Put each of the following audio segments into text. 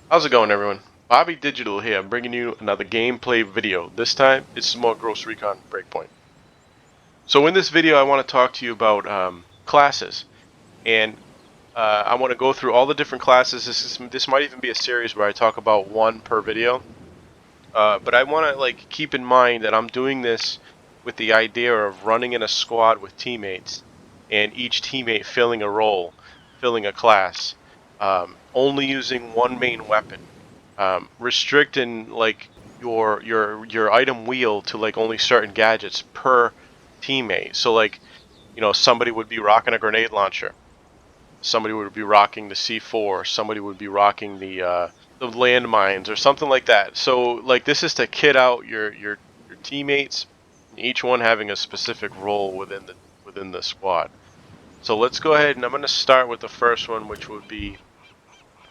How's it going, everyone? Bobby Digital here. I'm bringing you another gameplay video. This time, it's more Gross Recon Breakpoint. So in this video, I want to talk to you about classes, and I want to go through all the different classes. This might even be a series where I talk about one per video. But I want to keep in mind that I'm doing this with the idea of running in a squad with teammates, and each teammate filling a role, filling a class, only using one main weapon. Restricting your item wheel to only certain gadgets per teammate. So somebody would be rocking a grenade launcher, somebody would be rocking the C4, somebody would be rocking the landmines or something like that. So this is to kit out your teammates, each one having a specific role within the squad. So let's go ahead, and I'm going to start with the first one, which would be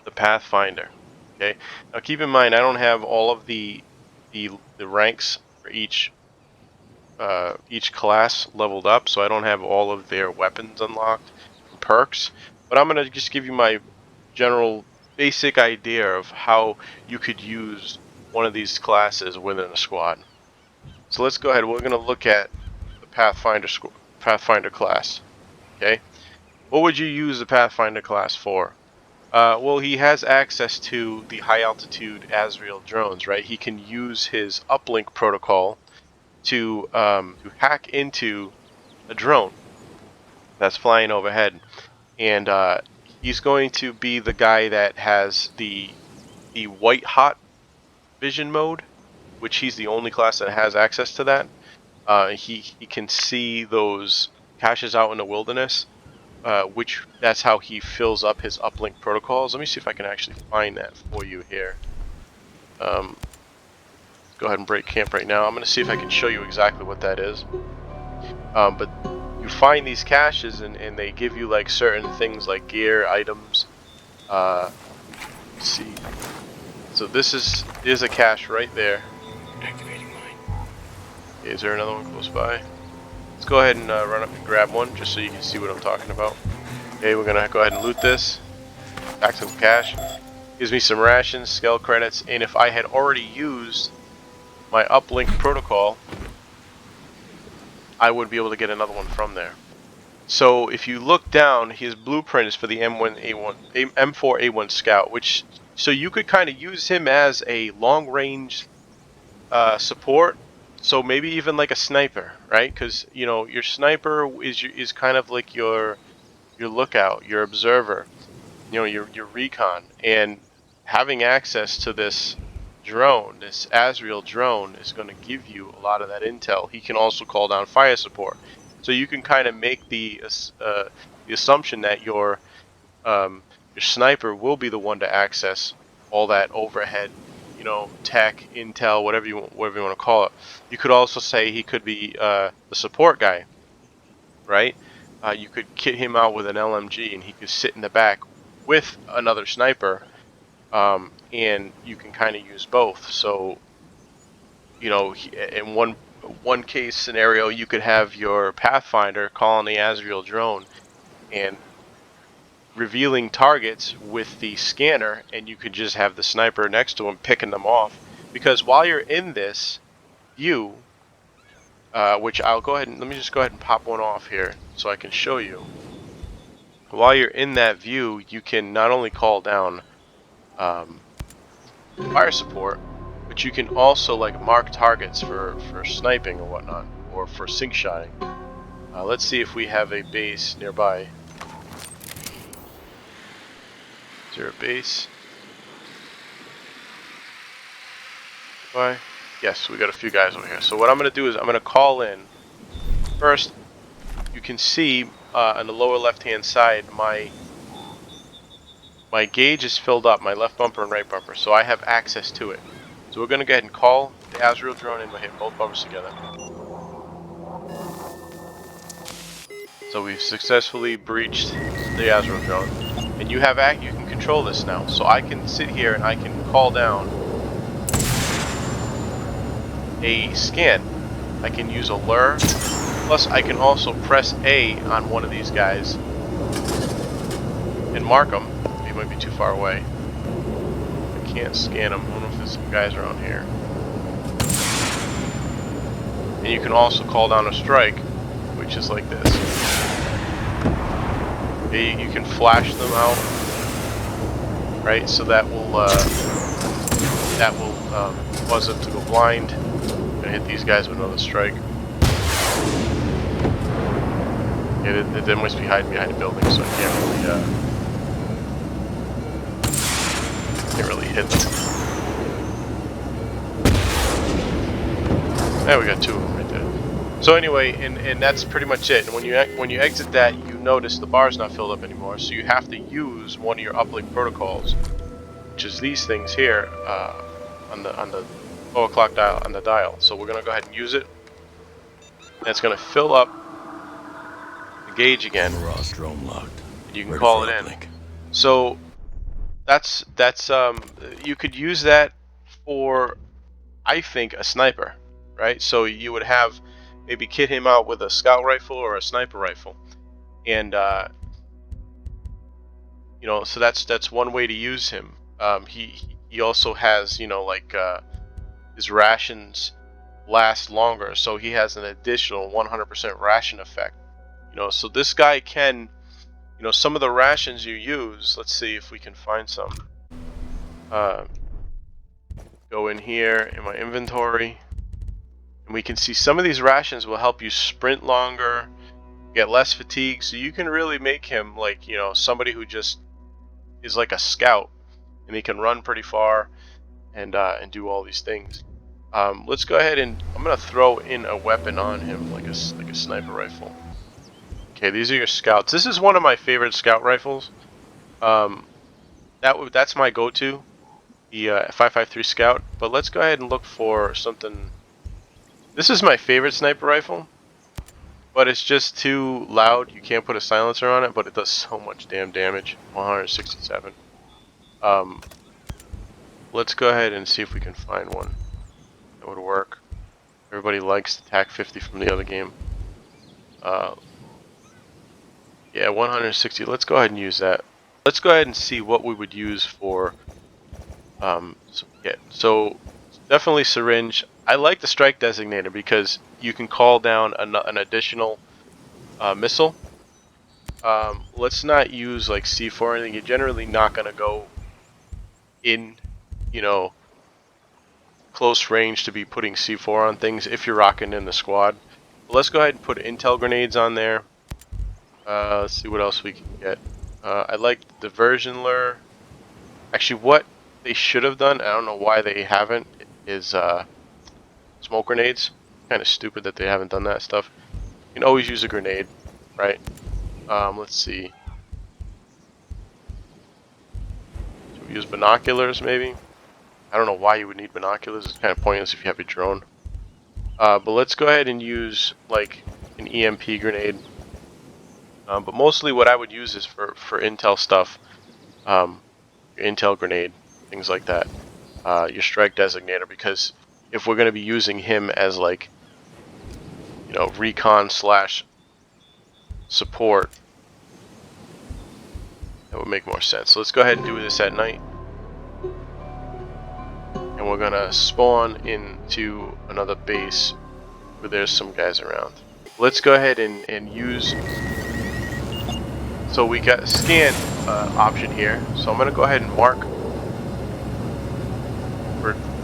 the Pathfinder. Okay. Now keep in mind, I don't have all of the ranks for each class leveled up, so I don't have all of their weapons unlocked and perks. But I'm gonna just give you my general basic idea of how you could use one of these classes within a squad. So let's go ahead. We're gonna look at the Pathfinder class. Okay. What would you use the Pathfinder class for? Well, he has access to the high altitude Azrael drones, right? He can use his uplink protocol to hack into a drone that's flying overhead, and he's going to be the guy that has the white hot vision mode, which he's the only class that has access to that. He can see those caches out in the wilderness. Which that's how he fills up his uplink protocols. Let me see if I can actually find that for you here. Go ahead and break camp right now. I'm going to see if I can show you exactly what that is. But you find these caches, and they give you certain things like gear, items. Let's see. So this is a cache right there. Activating mine. Okay, is there another one close by? Let's go ahead and run up and grab one, just so you can see what I'm talking about. Okay, we're gonna go ahead and loot this. Back to the cache. Gives me some rations, skill credits, and if I had already used my uplink protocol, I would be able to get another one from there. So if you look down, his blueprint is for the M4A1 Scout, so you could kind of use him as a long range support. So maybe even like a sniper, right? Because your sniper is kind of like your lookout, your observer, your recon, and having access to this drone, this Azrael drone, is going to give you a lot of that intel. He can also call down fire support, so you can kind of make the assumption that your sniper will be the one to access all that overhead, tech, intel, whatever you want to call it. You could also say he could be the support guy, right? You could kit him out with an LMG, and he could sit in the back with another sniper, and you can kind of use both. So, in one case scenario, you could have your Pathfinder calling the Azrael drone and revealing targets with the scanner, and you could just have the sniper next to him picking them off. Because while you're in this view, which I'll go ahead and let me just go ahead and pop one off here so I can show you. While you're in that view, you can not only call down fire support, but you can also mark targets for sniping or whatnot, or for sync shotting. Let's see if we have a base nearby. Is there a base? Why? Yes, we got a few guys over here. So what I'm going to do is I'm going to call in. First, you can see on the lower left-hand side, my gauge is filled up, my left bumper and right bumper, so I have access to it. So we're going to go ahead and call the Azrael drone in. We'll hit both bumpers together. So we've successfully breached the Azrael drone, and you can control this now. So I can sit here and I can call down a scan. I can use a lure, plus I can also press A on one of these guys and mark them. He might be too far away. can't scan them. I don't know if there's some guys around here. And you can also call down a strike, which is like this. You can flash them out, right? So that will cause them to go blind. I'm gonna hit these guys with another strike. Yeah, they must be hiding behind a building, so I can't really hit them. There, we got two of them right there. So anyway, and that's pretty much it. And when you exit that, you notice the bar's not filled up anymore. So you have to use one of your uplink protocols, which is these things here on the low o'clock dial on the dial. So we're gonna go ahead and use it. And it's gonna fill up the gauge again. Drone locked. You can call it in. So that's you could use that for, I think, a sniper, right? So you would have maybe kit him out with a scout rifle or a sniper rifle, and you know, so that's one way to use him. He also has, you know, like his rations last longer, so he has an additional 100% ration effect. You know, so this guy can, you know, some of the rations you use. Let's see if we can find some. Go in here in my inventory, and we can see some of these rations will help you sprint longer, get less fatigue. So you can really make him like, you know, somebody who just is like a scout, and he can run pretty far and do all these things. Let's go ahead and I'm gonna throw in a weapon on him, like a sniper rifle. Okay, these are your scouts. This is one of my favorite scout rifles. That's my go-to, the 5.53 Scout. But let's go ahead and look for something. This is my favorite sniper rifle, but it's just too loud. You can't put a silencer on it, but it does so much damn damage. 167. Let's go ahead and see if we can find one that would work. Everybody likes the TAC 50 from the other game. Yeah, 160. Let's go ahead and use that. Let's go ahead and see what we would use for so definitely syringe. I like the strike designator because you can call down an additional missile. Let's not use like C4 or anything. You're generally not gonna go in, you know, close range to be putting C4 on things if you're rocking in the squad. But let's go ahead and put intel grenades on there. Let's see what else we can get. I like the diversion lure. Actually, what they should have done, I don't know why they haven't, is smoke grenades. Kind of stupid that they haven't done that stuff. You can always use a grenade, right? Let's see. Should we use binoculars maybe? I don't know why you would need binoculars. It's kind of pointless if you have your drone. But let's go ahead and use like an EMP grenade. But mostly what I would use is for intel stuff. Your intel grenade, things like that. Your strike designator, because if we're going to be using him as like, you know, recon / support, that would make more sense. So let's go ahead and do this at night. And we're going to spawn into another base where there's some guys around. Let's go ahead and use... So we got a scan option here. So I'm going to go ahead and mark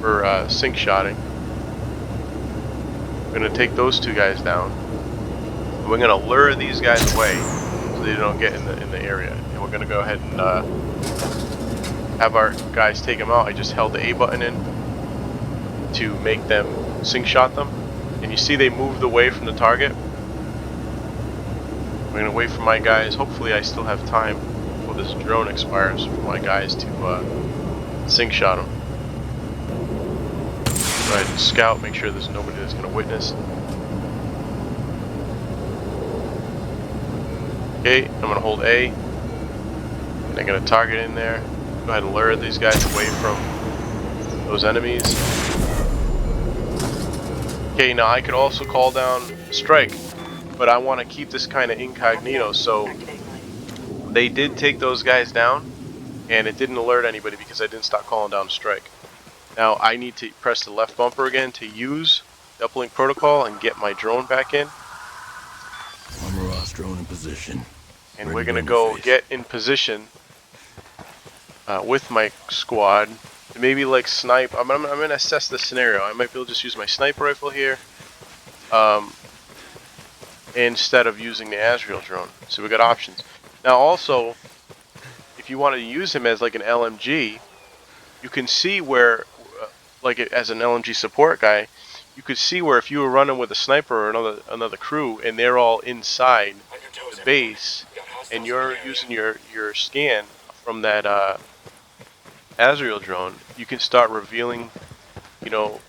for sync shotting. We're going to take those two guys down. And we're going to lure these guys away so they don't get in the area. And we're going to go ahead and have our guys take them out. I just held the A button in to make them sync shot them. And you see they moved away from the target. I'm going to wait for my guys. Hopefully I still have time before this drone expires for my guys to sync shot them. Go ahead and scout, make sure there's nobody that's going to witness. Okay, I'm going to hold A. And I'm going to target in there. Go ahead and lure these guys away from those enemies. Okay, now I could also call down strike. But I want to keep this kind of incognito, so they did take those guys down, and it didn't alert anybody because I didn't start calling down a strike. Now I need to press the left bumper again to use uplink protocol and get my drone back in. Armor Ross drone in position. And we're gonna go get in position with my squad to maybe like snipe. I'm gonna assess the scenario. I might be able to just use my sniper rifle here instead of using the Azrael drone. So we got options. Now also, if you want to use him as like an LMG, you can see where, like as an LMG support guy, you could see where if you were running with a sniper or another crew and they're all inside the base and you're using your scan from that Azrael drone, you can start revealing, you know,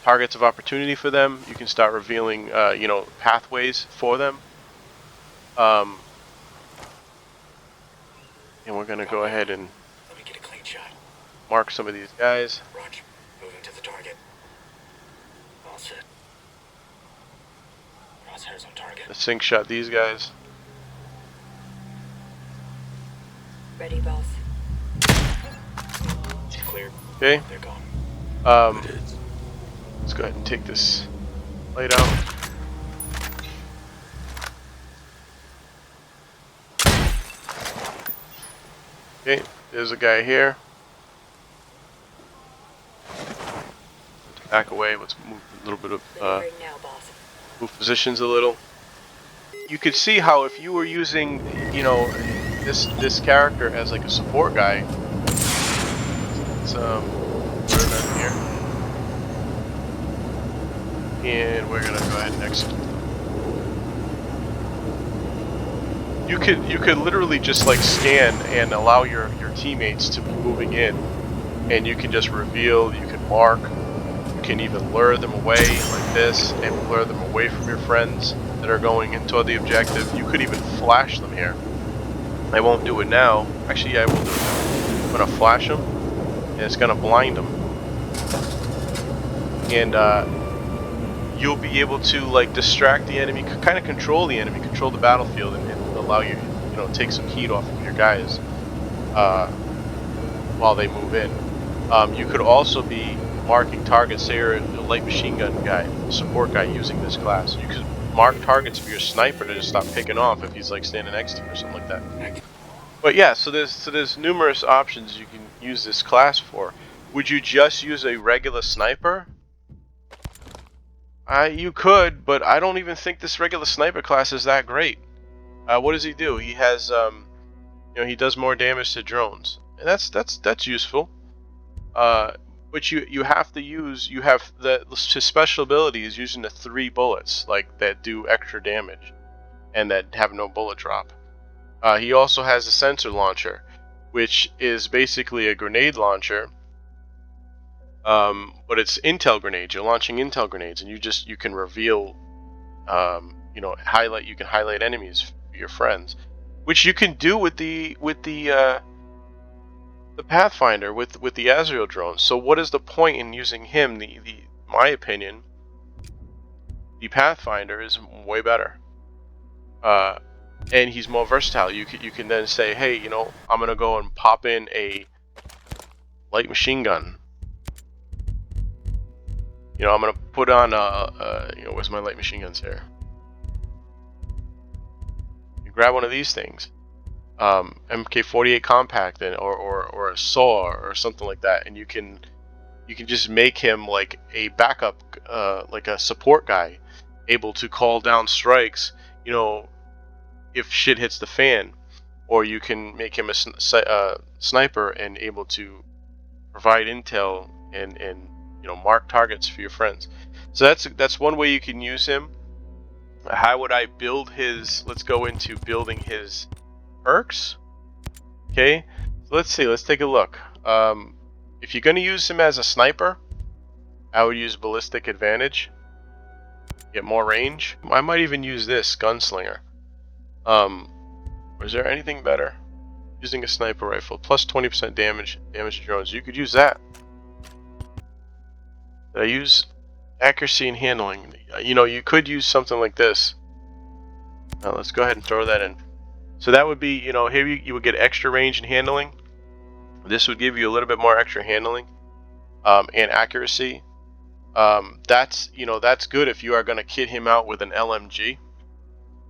targets of opportunity for them. You can start revealing, you know, pathways for them. And we're gonna go ahead and mark some of these guys. Roger. Moving to the target. All set. Crosshairs on target. Let's sync shot these guys. Ready, boss. Clear. Okay. They're gone. Let's go ahead and take this light out. Okay, there's a guy here. Back away. Let's move a little bit of Now, boss. move positions a little. You could see how if you were using, you know, this character as like a support guy. Let's put him in here, and we're gonna go ahead and execute. You could literally just like scan and allow your teammates to be moving in, and you can just reveal. You can mark. You can even lure them away like this, and lure them away from your friends that are going into the objective. You could even flash them here. I won't do it now. Actually, yeah, I will do it now. I'm gonna flash them, and it's gonna blind them, and you'll be able to like distract the enemy, kind of control the enemy, control the battlefield, and allow you, you know, take some heat off of your guys while they move in. You could also be marking targets. Say you're a light machine gun guy, support guy using this class. You could mark targets for your sniper to just stop picking off if he's like standing next to you or something like that. But yeah, so there's numerous options you can use this class for. Would you just use a regular sniper? You could, but I don't even think this regular sniper class is that great. What does he do? He has, you know, he does more damage to drones, and that's useful. But you have to use, you have his special ability is using the 3 bullets like that do extra damage, and that have no bullet drop. He also has a sensor launcher, which is basically a grenade launcher. But it's intel grenades. You're launching intel grenades, and you can reveal, you know, you can highlight enemies for your friends, which you can do with the Pathfinder with the Azrael drone. So what is the point in using him? My opinion, the Pathfinder is way better, and he's more versatile. You can then say, hey, you know, I'm gonna go and pop in a light machine gun. You know, I'm gonna put on you know, where's my light machine guns here? You grab one of these things, MK48 compact, or a SAW or something like that, and you can just make him like a backup, like a support guy, able to call down strikes. You know, if shit hits the fan, or you can make him a sniper and able to provide intel and you know, mark targets for your friends. So that's one way you can use him. How would I build his? Let's go into building his perks. Okay, so let's see. Let's take a look. If you're going to use him as a sniper, I would use ballistic advantage. Get more range. I might even use this gunslinger. Or is there anything better? Using a sniper rifle, plus 20% damage to drones. You could use that. Did I use accuracy and handling? You know, you could use something like this. Now let's go ahead and throw that in. So that would be, you know, here you would get extra range and handling. This would give you a little bit more extra handling and accuracy. That's good if you are going to kit him out with an LMG.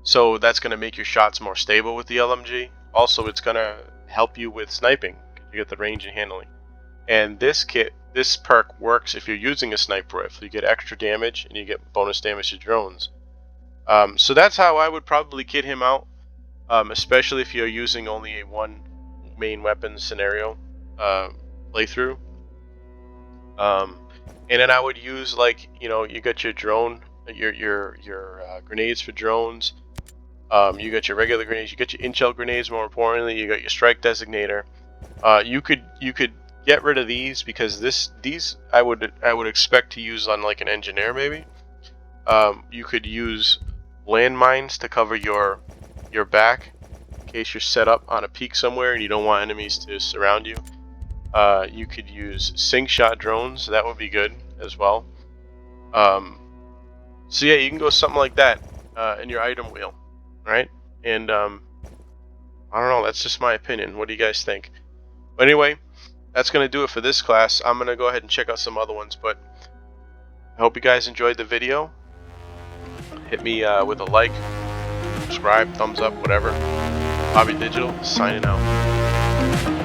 So that's going to make your shots more stable with the LMG. Also, it's going to help you with sniping. You get the range and handling. And this perk works if you're using a sniper rifle. You get extra damage and you get bonus damage to drones. So that's how I would probably kit him out, especially if you're using only a one main weapon scenario playthrough. And then I would use, like, you got your drone, your grenades for drones. You got your regular grenades. You got your intel grenades. More importantly, you got your strike designator. You could get rid of these because these I would expect to use on like an engineer maybe. You could use landmines to cover your back in case you're set up on a peak somewhere and you don't want enemies to surround you. You could use sync shot drones. That would be good as well. So yeah, you can go something like that in your item wheel, right? And I don't know. That's just my opinion. What do you guys think? But anyway, that's going to do it for this class. I'm going to go ahead and check out some other ones, but I hope you guys enjoyed the video. Hit me with a like, subscribe, thumbs up, whatever. Bobby Digital, signing out.